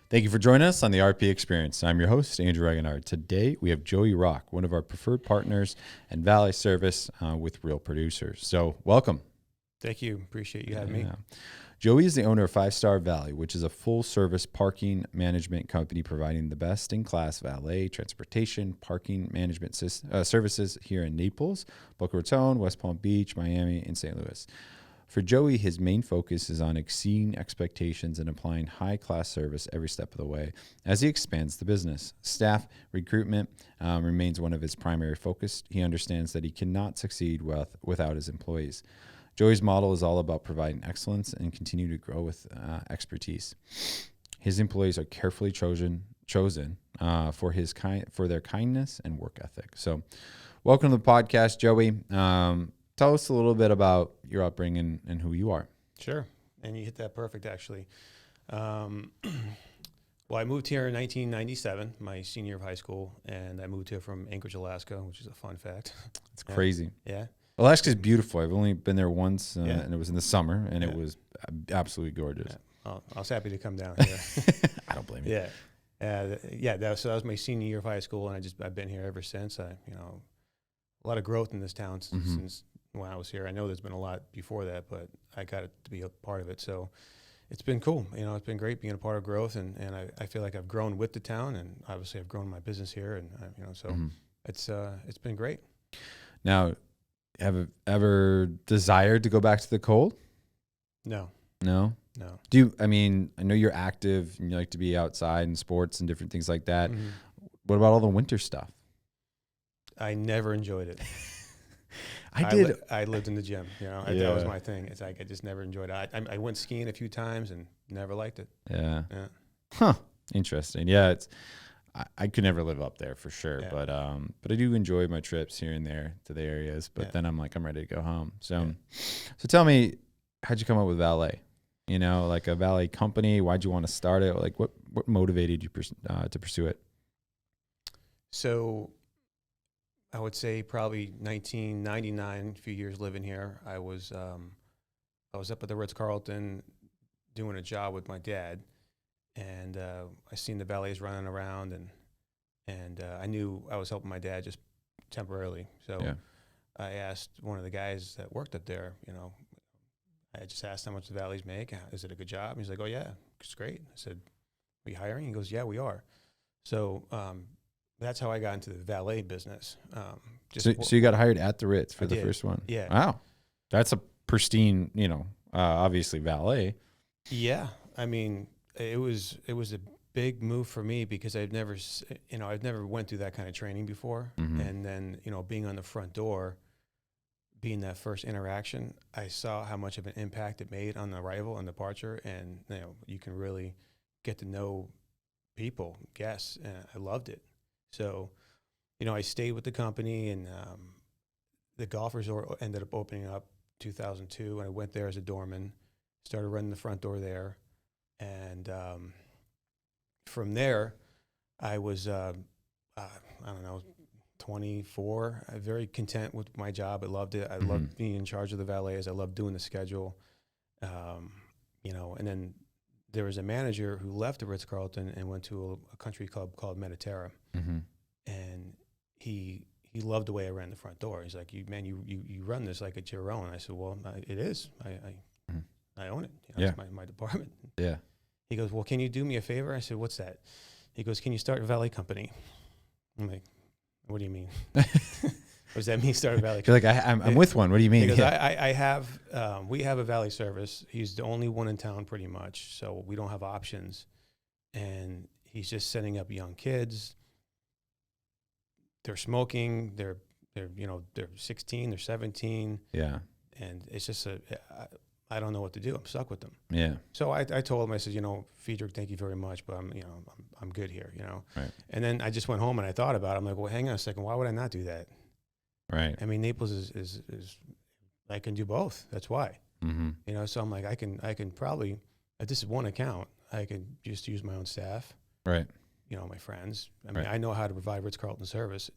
Thank you for joining us on the RP Experience. I'm your host, Andrew Regenard. Today, we have Joey Rock, one of our preferred partners and Valet service with Real Producers. So, welcome. Thank you. Appreciate you having me. Joey is the owner of 5-Star Valet, which is a full-service parking management company providing the best-in-class valet transportation, parking management services here in Naples, Boca Raton, West Palm Beach, Miami, and St. Louis. For Joey, his main focus is on exceeding expectations and applying high-class service every step of the way as he expands the business. Staff recruitment remains one of his primary focus. He understands that he cannot succeed without his employees. Joey's model is all about providing excellence and continue to grow with expertise. His employees are carefully chosen for their kindness and work ethic. So, welcome to the podcast, Joey. Tell us a little bit about your upbringing and who you are. Sure. And you hit that perfect, actually. Well, I moved here in 1997, my senior year of high school, and I moved here from Anchorage, Alaska, which is a fun fact. It's crazy. Yeah. Alaska's beautiful. I've only been there once, and it was in the summer, and it was absolutely gorgeous. Yeah. Well, I was happy to come down here. I don't blame you. Yeah. So that was my senior year of high school, and I've been here ever since. A lot of growth in this town since when I was here. I know there's been a lot before that, but I got to be a part of it. So it's been cool. It's been great being a part of growth, and I feel like I've grown with the town, and obviously I've grown my business here, and it's been great. Now, have you ever desired to go back to the cold? No. No? No. I know you're active and you like to be outside in sports and different things like that. Mm-hmm. What about all the winter stuff? I never enjoyed it. I did. I lived in the gym. That was my thing. It's like I just never enjoyed it. I went skiing a few times and never liked it. Yeah. Huh. Interesting. Yeah. I could never live up there for sure, but I do enjoy my trips here and there to the areas. But then I'm ready to go home. So tell me, how'd you come up with Valet? Like a valet company. Why'd you want to start it? Like what motivated you to pursue it? So I would say probably 1999, a few years living here. I was up at the Ritz-Carlton doing a job with my dad, and I seen the valets running around, and I knew I was helping my dad just temporarily. So I asked one of the guys that worked up there, I just asked how much the valets make. Is it a good job? And he's like, oh, yeah, it's great. I said, are you hiring? He goes, yeah, we are. So that's how I got into the valet business. So you got hired at the Ritz for the first one? Yeah. Wow. That's a pristine, obviously valet. Yeah. It was a big move for me because I've never went through that kind of training before. Mm-hmm. And then, being on the front door, being that first interaction, I saw how much of an impact it made on the arrival and departure. And, you can really get to know people, guests, and I loved it. So, I stayed with the company, and the golf resort ended up opening up 2002, and I went there as a doorman, started running the front door there. And from there, I was, 24, very content with my job. I loved it. I loved being in charge of the valets. I loved doing the schedule. And then there was a manager who left the Ritz-Carlton and went to a country club called Mediterra. Mm-hmm. And he loved the way I ran the front door. He's like, you run this like it's your own. I said, well, it is. I own it. It's my department. Yeah. He goes, well, can you do me a favor? I said, what's that? He goes, can you start a valet company? I'm like, what do you mean? What does that mean, start a valet company? You're like, I'm with one. What do you mean? Because we have a valet service. He's the only one in town pretty much. So we don't have options. And he's just setting up young kids. They're smoking. They're 16, they're 17. Yeah. And it's just I don't know what to do. I'm stuck with them. Yeah. So I told him, I said, Friedrich, thank you very much, but I'm good here, Right. And then I just went home and I thought about it. I'm like, well, hang on a second. Why would I not do that? Right. Naples is I can do both. That's why. Mm-hmm. So I'm like, I can probably, if this is one account, I could just use my own staff. Right. My friends. Right. I know how to provide Ritz-Carlton service,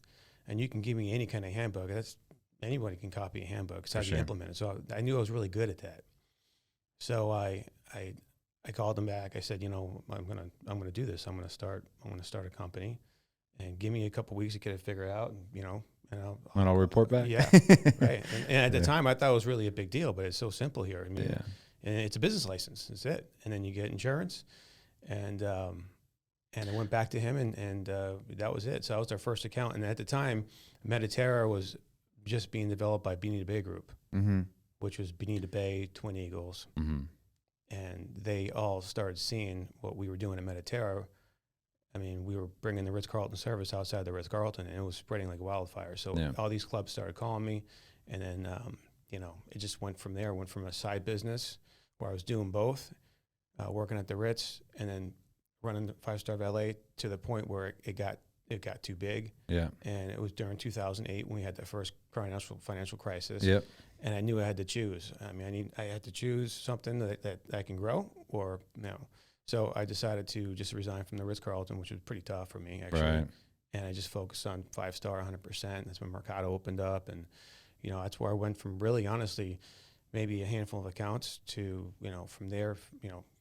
and you can give me any kind of handbook. Anybody can copy a handbook. It's how you implement it. So I knew I was really good at that. So I I called them back. I said, I'm gonna do this. I'm gonna start a company, and give me a couple weeks to get it figured out. And I'll report back. Yeah, right. And at the Yeah. time, I thought it was really a big deal, but it's so simple here. I mean, Yeah. and it's a business license. That's it. And then you get insurance, and I went back to him, and that was it. So that was our first account. And at the time, Mediterra was just being developed by Benita Bay Group, Mm-hmm. which was Benita Bay, Twin Eagles. Mm-hmm. And they all started seeing what we were doing at Mediterra. I mean, we were bringing the Ritz-Carlton service outside the Ritz-Carlton, and it was spreading like wildfire. So Yeah. all these clubs started calling me, and then, it just went from there. Went from a side business where I was doing both, working at the Ritz, and then running the 5-Star Valet, to the point where it got too big. Yeah. And it was during 2008 when we had the first financial crisis. Yep. And I knew I had to choose. I mean, I had to choose something that I can grow, or no. So I decided to just resign from the Ritz-Carlton, which was pretty tough for me, actually. Right. And I just focused on 5-Star 100%. That's when Mercado opened up. And, that's where I went from, really, honestly, maybe a handful of accounts to, from there,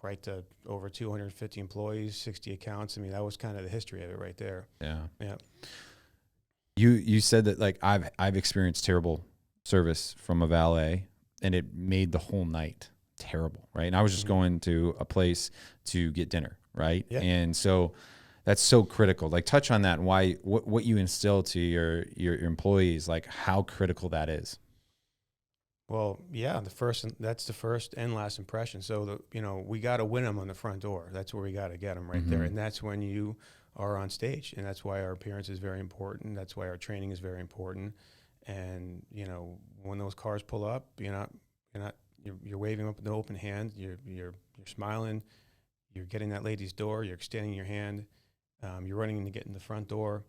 right to over 250 employees, 60 accounts. I mean, that was kind of the history of it right there. Yeah. Yeah. You said that, like, I've experienced terrible service from a valet, and it made the whole night terrible, right? And I was just going to a place to get dinner, right? Yeah. And so that's so critical. Like, touch on that and why, what you instill to your employees, like how critical that is. Well, yeah, that's the first and last impression. So we got to win them on the front door. That's where we got to get them right there. And that's when you are on stage. And that's why our appearance is very important. That's why our training is very important. And, when those cars pull up, you're waving up with an open hand, you're smiling, you're getting that lady's door, you're extending your hand, you're running to get in the front door.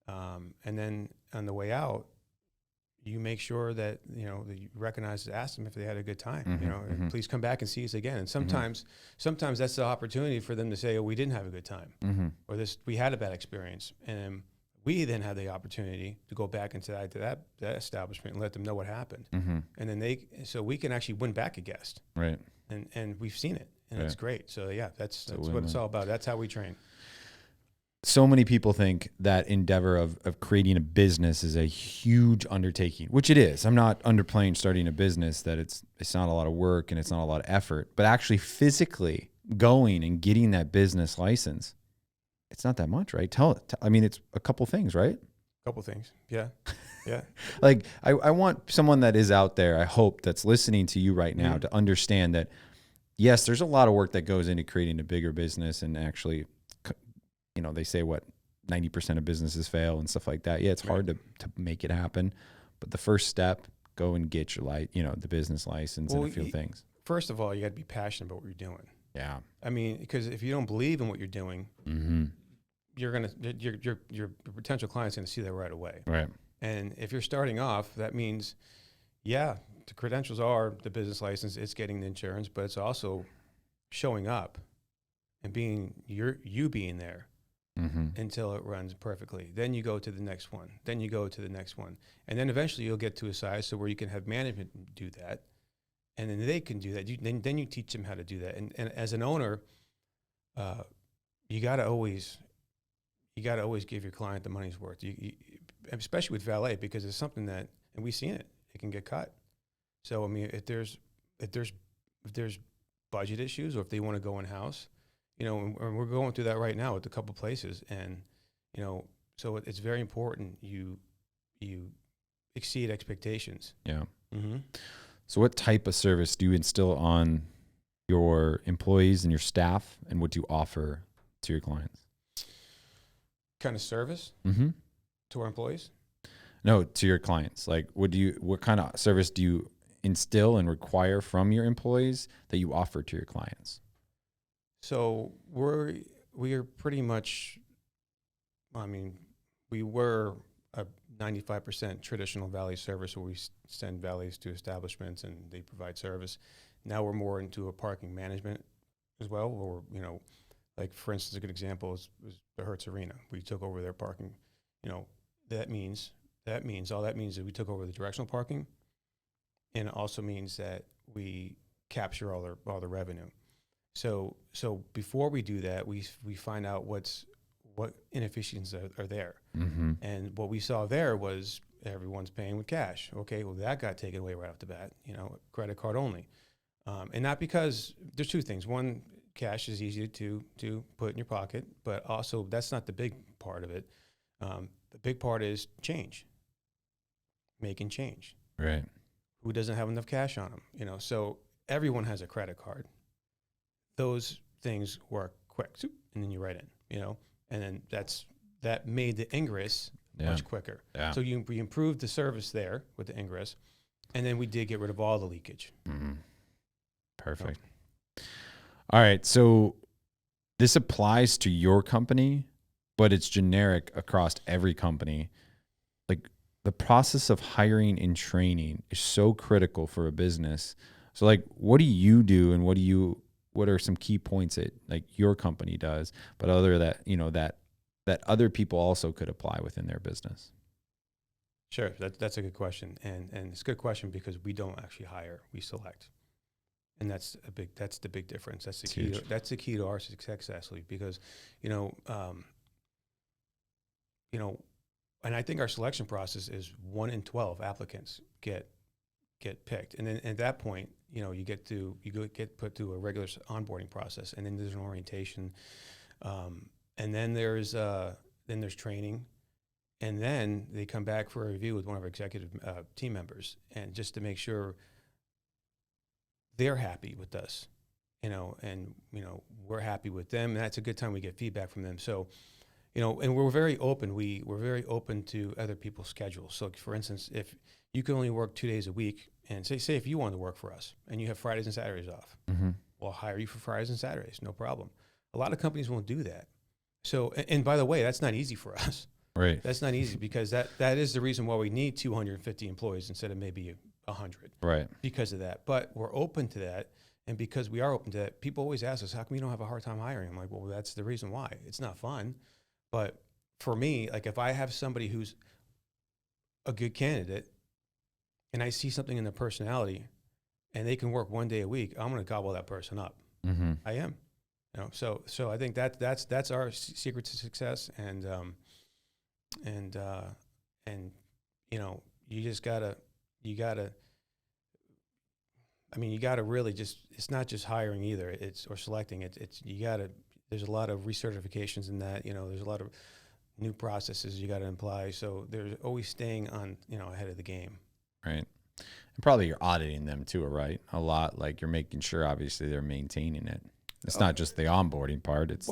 And then on the way out, you make sure that, that you recognize, ask them if they had a good time, please come back and see us again. And sometimes that's the opportunity for them to say, oh, we didn't have a good time, or we had a bad experience. And we then have the opportunity to go back into that establishment and let them know what happened. And then so we can actually win back a guest. Right. And we've seen it, and Right. it's great. So yeah, that's a what win-win. it's all about. That's how we train. So many people think that endeavor of creating a business is a huge undertaking, which it is. I'm not underplaying starting a business, that it's not a lot of work and it's not a lot of effort, but actually physically going and getting that business license, it's not that much, right? I mean, it's a couple things, right? Couple things. Yeah. Yeah. Like, I want someone that is out there, I hope, that's listening to you right now to understand that, yes, there's a lot of work that goes into creating a bigger business, and actually, they say 90% of businesses fail and stuff like that. Yeah, it's hard to make it happen, but the first step, go and get your the business license and a few things. First of all, you got to be passionate about what you're doing. Yeah. I mean, because if you don't believe in what you're doing, your potential client's gonna see that right away. Right. And if you're starting off, that means, yeah, the credentials are the business license, it's getting the insurance, but it's also showing up and being being there until it runs perfectly. Then you go to the next one. Then you go to the next one. And then eventually you'll get to a size so where you can have management do that. And then they can do that. Then you teach them how to do that. And as an owner, you got to always give your client the money's worth. You, especially with valet, because it's something that, and we've seen it can get cut. So I mean, if there's budget issues, or if they want to go in house, and we're going through that right now with a couple places, and so it's very important you exceed expectations. Yeah. So what type of service do you instill on your employees and your staff, and what do you offer to your clients? Kind of service to our employees? No, to your clients. Like, what kind of service do you instill and require from your employees that you offer to your clients? So we are pretty much, we were a 95% traditional valet service, where we send valets to establishments and they provide service. Now we're more into a parking management as well, or like, for instance, a good example is the Hertz Arena. We took over their parking. All that means is we took over the directional parking, and it also means that we capture all the revenue. So before we do that, we find out what inefficiencies are there. Mm-hmm. And what we saw there was everyone's paying with cash. Okay, well that got taken away right off the bat. Credit card only, and not because there's two things. One, cash is easy to put in your pocket, but also that's not the big part of it. The big part is change, making change. Right. Who doesn't have enough cash on them? So everyone has a credit card. Those things work quick, and then you write in. And then that made the ingress much quicker. Yeah. So we improved the service there with the ingress, and then we did get rid of all the leakage. Mm-hmm. Perfect. All right. So this applies to your company, but it's generic across every company. Like the process of hiring and training is so critical for a business. So like, what do you do, and what are some key points that like your company does, but that other people also could apply within their business? Sure, that's a good question, and it's a good question because we don't actually hire, we select, and that's the big difference. That's the key. That's the key to our success, actually, because and I think our selection process is 1 in 12 applicants get picked, and then at that point, you get put through a regular onboarding process, and then there's an orientation, and then there's training, and then they come back for a review with one of our executive team members, and just to make sure they're happy with us, and we're happy with them, and that's a good time we get feedback from them. So, and we're very open. We're very open to other people's schedules. So, for instance, if you can only work 2 days a week, and say if you want to work for us and you have Fridays and Saturdays off, Mm-hmm. we'll hire you for Fridays and Saturdays, no problem. A lot of companies won't do that. So, and by the way, that's not easy for us. Right. That's not easy because that is the reason why we need 250 employees instead of maybe 100. Right. Because of that. But we're open to that. And because we are open to that, people always ask us, how come you don't have a hard time hiring? I'm like, well, that's the reason why. It's not fun. But for me, like if I have somebody who's a good candidate and I see something in their personality and they can work 1 day a week, I'm going to gobble that person up. Mm-hmm. I am. So I think that's our secret to success. And you just gotta really just, it's not just hiring either, or selecting it. There's a lot of recertifications in that, there's a lot of new processes you got to apply. So there's always staying on, ahead of the game. Right. And probably you're auditing them too, right? A lot, like you're making sure obviously they're maintaining it. It's not just the onboarding part. It's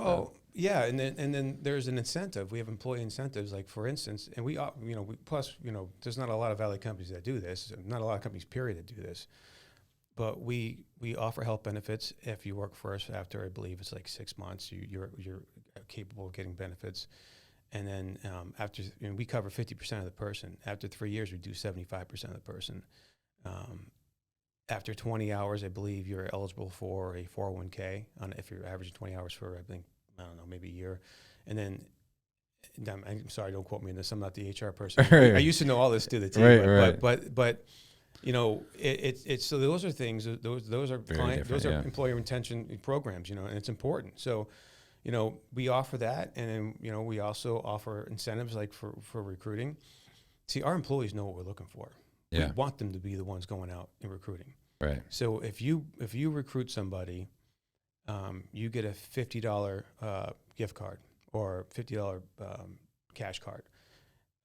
yeah, and then there's an incentive. We have employee incentives, like for instance, and we there's not a lot of Valet companies that do this. Not a lot of companies, period, that do this. But we offer health benefits if you work for us after, I believe it's like 6 months. You're capable of getting benefits, and then after we cover 50% of the person. After 3 years, we do 75% of the person. After 20 hours, I believe you're eligible for a 401k if you're averaging 20 hours for, I don't know, maybe a year. And then, I'm sorry, don't quote me on this. I'm not the HR person. Right. I used to know all this to the team, right. but it's so those are things. Those are client, those are employer retention programs. And it's important. So, we offer that, and then we also offer incentives like for recruiting. See, our employees know what we're looking for. Yeah. We want them to be the ones going out and recruiting. Right. So if you recruit somebody, you get a $50 gift card or $50 cash card,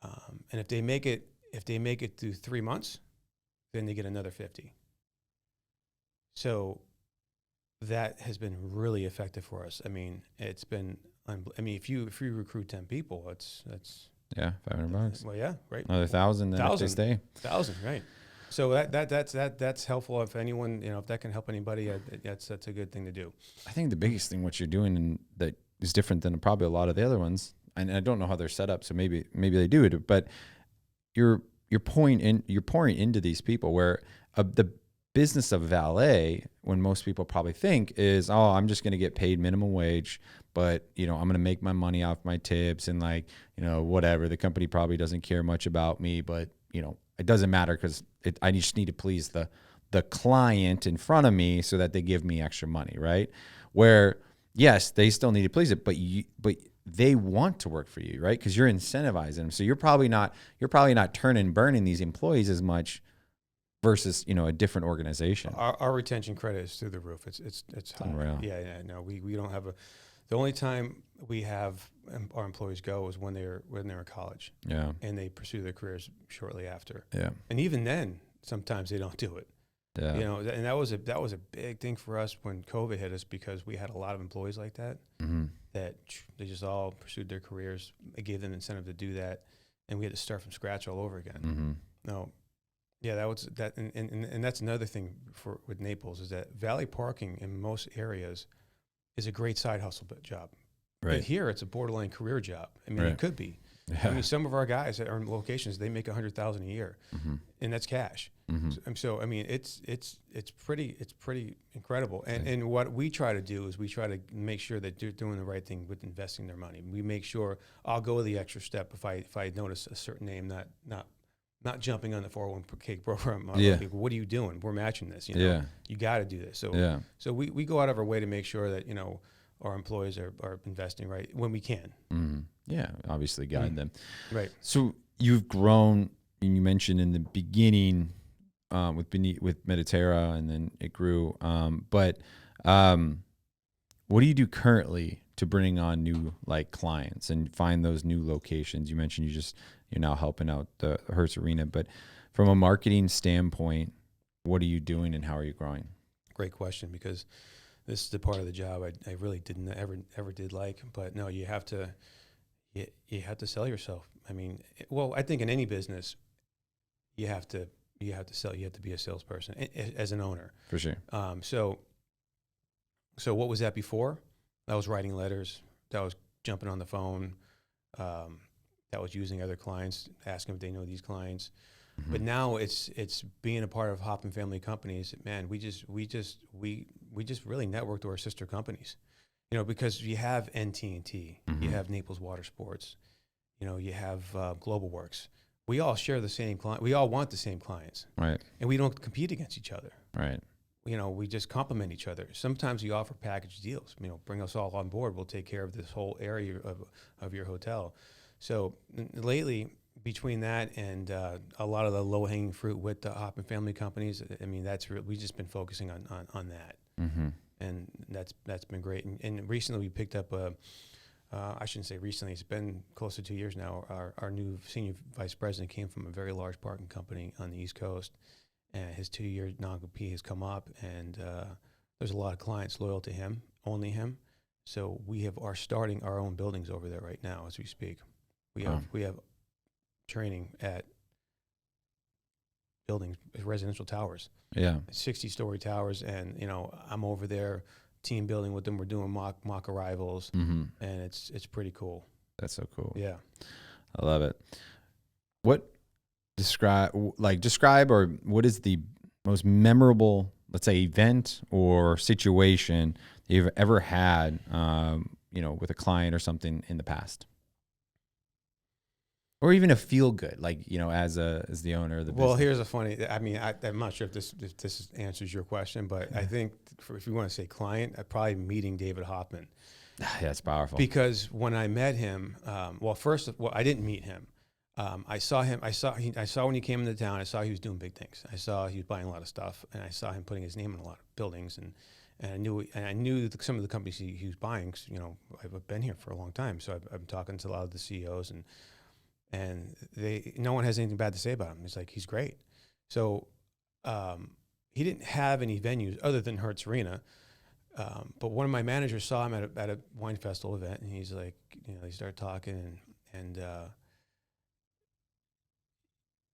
and if they make it through 3 months, then they get another 50. So that has been really effective for us. I mean, it's been. If you recruit 10 people, that's $500. Well, yeah, right. Another 1,000 then if they stay. 1,000, right. So that's helpful. If anyone, if that can help anybody, that's a good thing to do. I think the biggest thing what you're doing and that is different than probably a lot of the other ones, and I don't know how they're set up, so maybe they do it, but you're pouring into these people where the business of valet, when most people probably think is, oh, I'm just going to get paid minimum wage, but I'm going to make my money off my tips and whatever. The company probably doesn't care much about me, but it doesn't matter because I just need to please the client in front of me so that they give me extra money, right? where yes, they still need to please it, but they want to work for you, right? Because you're incentivizing them. So you're probably not turning burning these employees as much versus a different organization. Our retention credit is through the roof. It's high. Unreal. Yeah. No, we don't have the only time we have our employees go is when they're in college. Yeah. And they pursue their careers shortly after. Yeah. And even then, sometimes they don't do it. Yeah. And that was a big thing for us when COVID hit us, because we had a lot of employees like that, that they just all pursued their careers. It gave them incentive to do that, and we had to start from scratch all over again. No, yeah, that was that, and that's another thing with Naples, is that valet parking in most areas is a great side hustle job. Right. But here, it's a borderline career job. I mean, Right. it could be. Yeah. I mean, some of our guys that are in locations, they make $100,000 a year, and that's cash. So I mean, it's pretty incredible. And what we try to do is we try to make sure that they're doing the right thing with investing their money. We make sure I'll go the extra step if I notice a certain name not jumping on the 401k program. Yeah. Like, what are you doing? We're matching this. Yeah. You got to do this. So Yeah. So we go out of our way to make sure that our employees are investing right when we can. Yeah, obviously guide them. Right. So you've grown, and you mentioned in the beginning with Mediterra, and then it grew. But what do you do currently to bring on new clients and find those new locations? You mentioned you're now helping out the Hertz Arena, but from a marketing standpoint, what are you doing and how are you growing? Great question, because this is the part of the job I really didn't ever did like. But no, you have to sell yourself. I mean, well, I think in any business, you have to sell. You have to be a salesperson as an owner. For sure. So what was that before? That was writing letters. That was jumping on the phone. That was using other clients, asking if they know these clients. But now it's being a part of Hoppen family companies. Man, we just really network to our sister companies, because you have NT&T, you have Naples Water Sports, you have Global Works. We all share the same client. We all want the same clients, right? And we don't compete against each other, right? We just complement each other. Sometimes we offer package deals. Bring us all on board. We'll take care of this whole area of your hotel. So lately, between that and a lot of the low-hanging fruit with the Hoppen family companies, I mean, we've just been focusing on that, and that's been great. And recently, we picked up I shouldn't say recently; it's been close to 2 years now. Our new senior vice president came from a very large parking company on the East Coast, and his 2-year non-compete has come up, and there's a lot of clients loyal to him, only him. So we are starting our own buildings over there right now as we speak. We have training at buildings, residential towers. Yeah. 60-story towers. And, I'm over there team building with them. We're doing mock arrivals, and it's pretty cool. That's so cool. Yeah. I love it. Describe or what is the most memorable, let's say, event or situation that you've ever had, with a client or something in the past? Or even a feel good, as the owner of the business. Well, here's a funny. I mean, I'm not sure if this answers your question, but I think if you want to say client, probably meeting David Hoppen. Yeah, it's powerful. Because when I met him, I didn't meet him. I saw him. I saw when he came into town. I saw he was doing big things. I saw he was buying a lot of stuff, and I saw him putting his name in a lot of buildings. And I knew some of the companies he was buying. 'Cause, I've been here for a long time, so I'm talking to a lot of the CEOs and no one has anything bad to say about him. It's like, he's great. So he didn't have any venues other than Hertz Arena. But one of my managers saw him at a wine festival event, and he's like, they started talking, and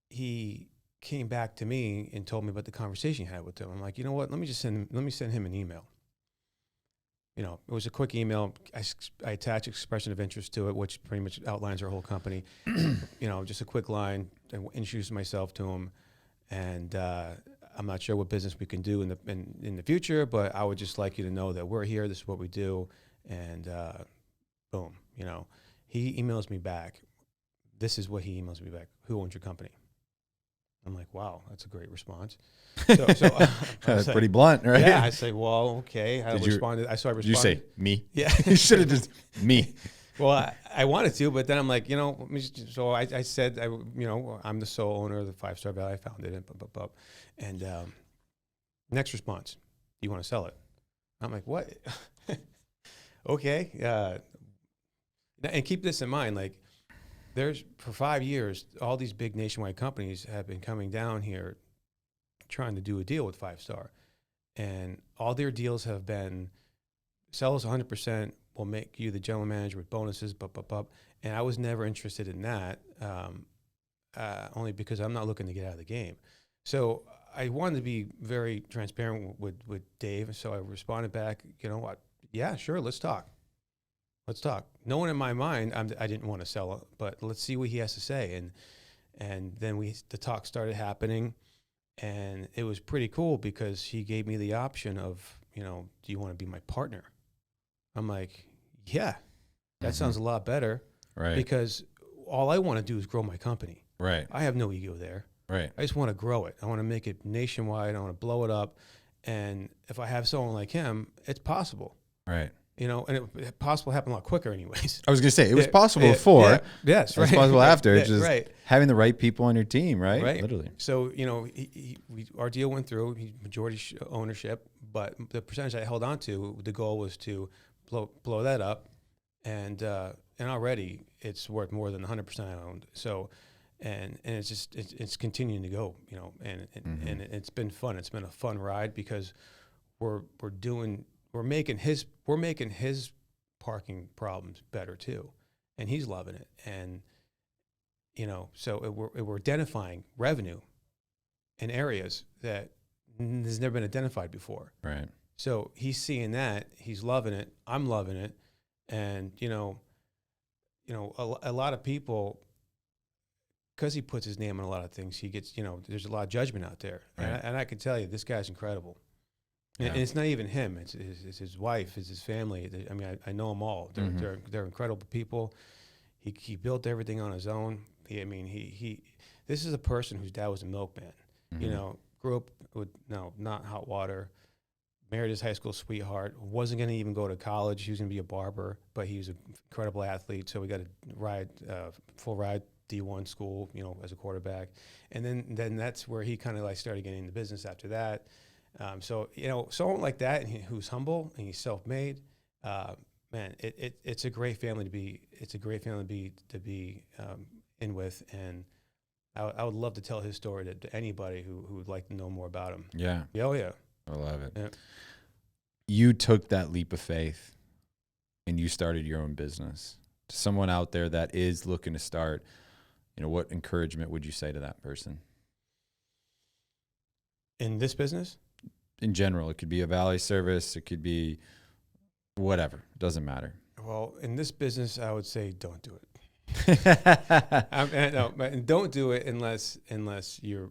he came back to me and told me about the conversation he had with him. I'm like, you know what? Let me send him an email. It was a quick email. I attached expression of interest to it, which pretty much outlines our whole company. Just a quick line. I introduced myself to him, and I'm not sure what business we can do in the future, but I would just like you to know that we're here. This is what we do, and boom. He emails me back. This is what he emails me back. Who owns your company? I'm like, wow, that's a great response. So That's pretty blunt, right? yeah, I say, well, okay. I responded. Did you say me? Yeah. You should have just me. Well, I wanted to, but then I'm like, so I said, I'm the sole owner of the 5-Star Valet. I founded it, and next response, do you want to sell it? I'm like, what? Okay. And keep this in mind, like, for 5 years, all these big nationwide companies have been coming down here trying to do a deal with 5-Star. And all their deals have been, sell us 100%, we'll make you the general manager with bonuses, and I was never interested in that, only because I'm not looking to get out of the game. So I wanted to be very transparent with Dave, so I responded back, you know what, yeah, sure, let's talk. No one in my mind, I didn't want to sell it, but let's see what he has to say. And then the talk started happening, and it was pretty cool because he gave me the option of, do you want to be my partner? I'm like, yeah, that sounds a lot better. Right. Because all I want to do is grow my company. Right. I have no ego there. Right. I just want to grow it. I want to make it nationwide. I want to blow it up. And if I have someone like him, it's possible. Right. And it possible happen a lot quicker anyways. I was going to say, it was possible before. Yeah, yes, right. It's possible after. It's just right. having the right people on your team, right? Right. Literally. So, our deal went through, majority ownership, but the percentage I held on to, the goal was to blow that up. And already it's worth more than 100% I owned. So, and it's just, it's continuing to go, and it's been fun. It's been a fun ride because we're making his parking problems better too, and he's loving it. And so we're identifying revenue in areas that has never been identified before. Right. So he's seeing that, he's loving it, I'm loving it, and a lot of people, because he puts his name on a lot of things, he gets there's a lot of judgment out there, right. and I can tell you this guy's incredible. Yeah. And it's not even him; it's his wife, it's his family. I mean, I know them all. They're incredible people. He built everything on his own. This is a person whose dad was a milkman. Grew up with not hot water. Married his high school sweetheart. Wasn't going to even go to college. He was going to be a barber, but he was an incredible athlete. So we got to full ride D1 school, as a quarterback. And then that's where he kind of started getting into business after that. So someone like that, and who's humble and he's self-made, man, it's a great family to be. It's a great family to be in with, and I would love to tell his story to anybody who would like to know more about him. Yeah. Oh yeah. I love it. Yeah. You took that leap of faith and you started your own business. To someone out there that is looking to start, what encouragement would you say to that person? In this business? In general, it could be a valet service. It could be whatever. It doesn't matter. Well, in this business, I would say don't do it. And don't do it unless you're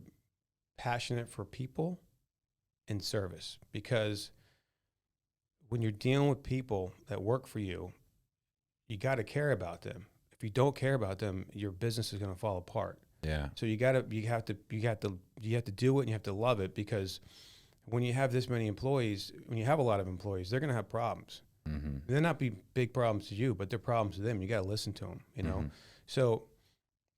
passionate for people and service, because when you're dealing with people that work for you, you got to care about them. If you don't care about them, your business is going to fall apart. Yeah. So you have to do it, and you have to love it, because when you have this many employees, when you have a lot of employees, they're going to have problems. Mm-hmm. They'll not be big problems to you, but they're problems to them. You got to listen to them, Mm-hmm. So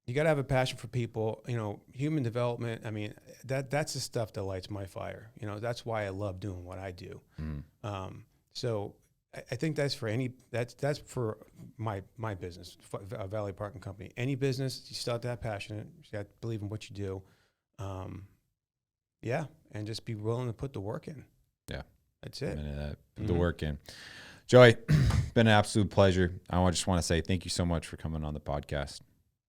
you got to have a passion for people, human development. I mean, that's the stuff that lights my fire. That's why I love doing what I do. Mm. So I think that's for that's for my business, a Valet Parking Company. Any business, you still have to have passionate. You got to believe in what you do. And just be willing to put the work in. Yeah. That's it. Put the work in. Joey, been an absolute pleasure. I just want to say thank you so much for coming on the podcast.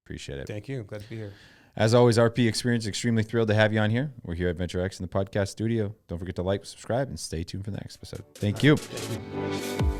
Appreciate it. Thank you. Glad to be here. As always, RP Experience, extremely thrilled to have you on here. We're here at Venture X in the podcast studio. Don't forget to like, subscribe, and stay tuned for the next episode. Thank you. Thank you.